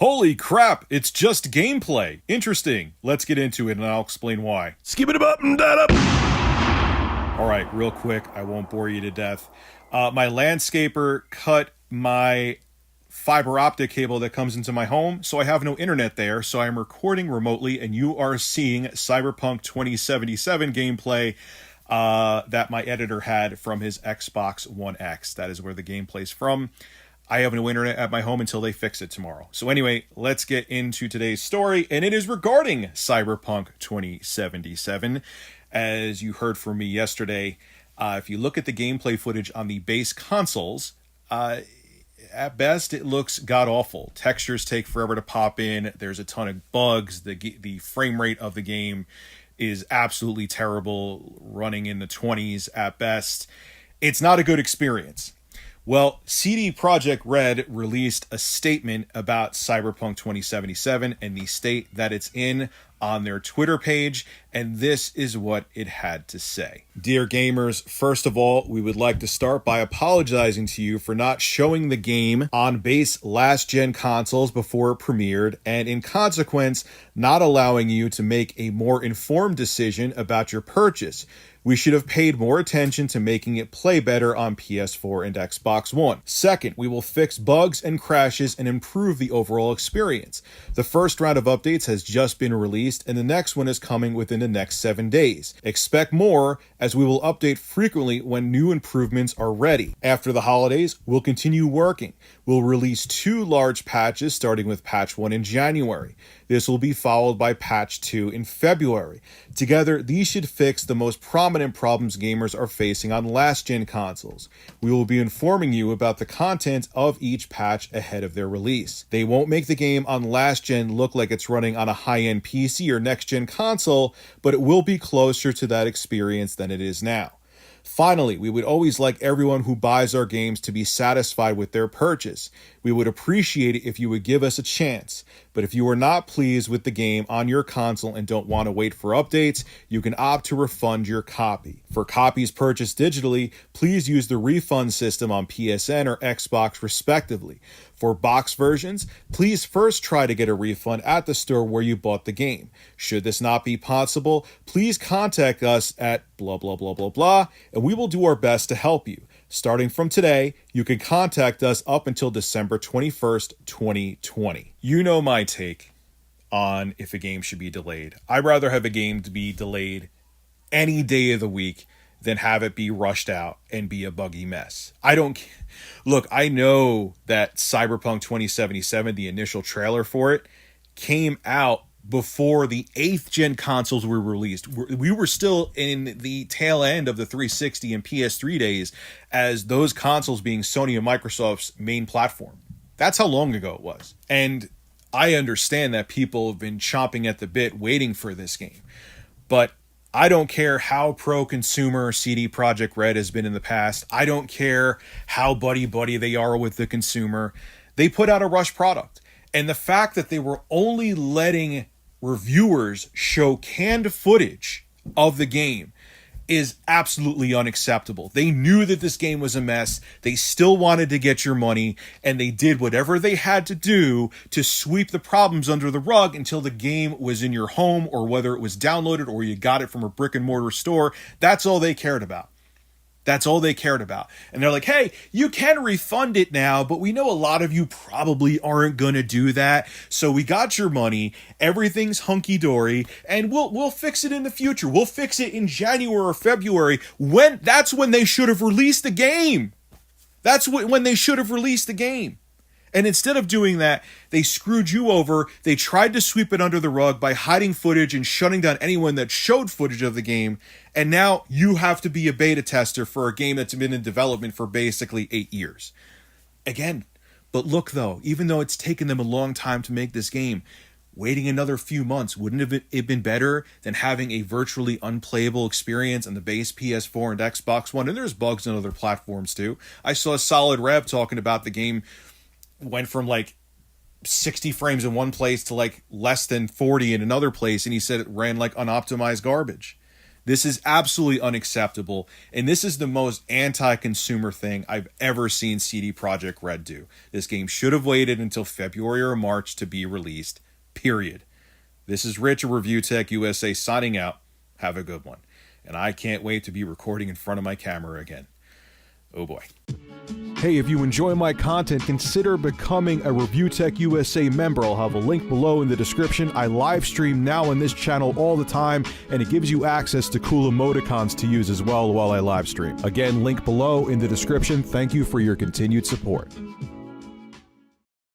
Holy crap, it's just gameplay. Interesting. Let's get into it and I'll explain why. Skip it up and that up. Alright, real quick, I won't bore you to death. My landscaper cut my fiber optic cable that comes into my home, so I have no internet there, so I'm recording remotely, and you are seeing Cyberpunk 2077 gameplay that my editor had from his Xbox One X. That is where the gameplay's from. I have no internet at my home until they fix it tomorrow. So anyway, let's get into today's story, and it is regarding Cyberpunk 2077. As you heard from me yesterday, if you look at the gameplay footage on the base consoles, at best it looks god-awful. Textures take forever to pop in, there's a ton of bugs, the frame rate of the game is absolutely terrible, running in the 20s at best. It's not a good experience. Well, CD Projekt Red released a statement about Cyberpunk 2077 and the state that it's in on their Twitter page, and this is what it had to say. Dear gamers, first of all, we would like to start by apologizing to you for not showing the game on base last-gen consoles before it premiered, and in consequence, not allowing you to make a more informed decision about your purchase. We should have paid more attention to making it play better on PS4 and Xbox One. Second, we will fix bugs and crashes and improve the overall experience. The first round of updates has just been released, and the next one is coming within the next 7 days. Expect more, as we will update frequently when new improvements are ready. After the holidays, we'll continue working. We'll release 2 large patches, starting with patch 1 in January. This will be followed by patch 2 in February. Together, these should fix the most prominent problems gamers are facing on last-gen consoles. We will be informing you about the content of each patch ahead of their release. They won't make the game on last-gen look like it's running on a high-end PC or next-gen console, but it will be closer to that experience than it is now. Finally, we would always like everyone who buys our games to be satisfied with their purchase. We would appreciate it if you would give us a chance. But if you are not pleased with the game on your console and don't want to wait for updates, you can opt to refund your copy. For copies purchased digitally, please use the refund system on PSN or Xbox respectively. For box versions, please first try to get a refund at the store where you bought the game. Should this not be possible, please contact us at blah blah blah blah blah, and we will do our best to help you. Starting from today, you can contact us up until December 21st, 2020. You know my take on if a game should be delayed. I'd rather have a game to be delayed any day of the week than have it be rushed out and be a buggy mess. Look, I know that Cyberpunk 2077, the initial trailer for it, came out before the 8th gen consoles were released. We were still in the tail end of the 360 and PS3 days as those consoles being Sony and Microsoft's main platform. That's how long ago it was. And I understand that people have been chomping at the bit waiting for this game. But I don't care how pro-consumer CD Projekt Red has been in the past. I don't care how buddy-buddy they are with the consumer. They put out a rush product. And the fact that they were only letting reviewers show canned footage of the game is absolutely unacceptable. They knew that this game was a mess. They still wanted to get your money, and they did whatever they had to do to sweep the problems under the rug until the game was in your home, or whether it was downloaded or you got it from a brick and mortar store. That's all they cared about. That's all they cared about. And they're like, hey, you can refund it now, but we know a lot of you probably aren't going to do that. So we got your money. Everything's hunky-dory, and we'll fix it in the future. We'll fix it in January or February. That's when they should have released the game. That's when they should have released the game. And instead of doing that, they screwed you over. They tried to sweep it under the rug by hiding footage and shutting down anyone that showed footage of the game. And now you have to be a beta tester for a game that's been in development for basically 8 years. Again, but look though, even though it's taken them a long time to make this game, waiting another few months, wouldn't it been better than having a virtually unplayable experience on the base PS4 and Xbox One? And there's bugs on other platforms too. I saw Solid Rev talking about the game went from like 60 frames in one place to like less than 40 in another place, and he said it ran like unoptimized garbage. This is absolutely unacceptable, and this is the most anti-consumer thing I've ever seen CD Projekt Red do. This game should have waited until February or March to be released, period. This is Rich of Review Tech USA signing out. Have a good one. And I can't wait to be recording in front of my camera again. Oh boy. Hey, if you enjoy my content, consider becoming a Review Tech USA member. I'll have a link below in the description. I live stream now on this channel all the time, and it gives you access to cool emoticons to use as well while I live stream. Again, link below in the description. Thank you for your continued support.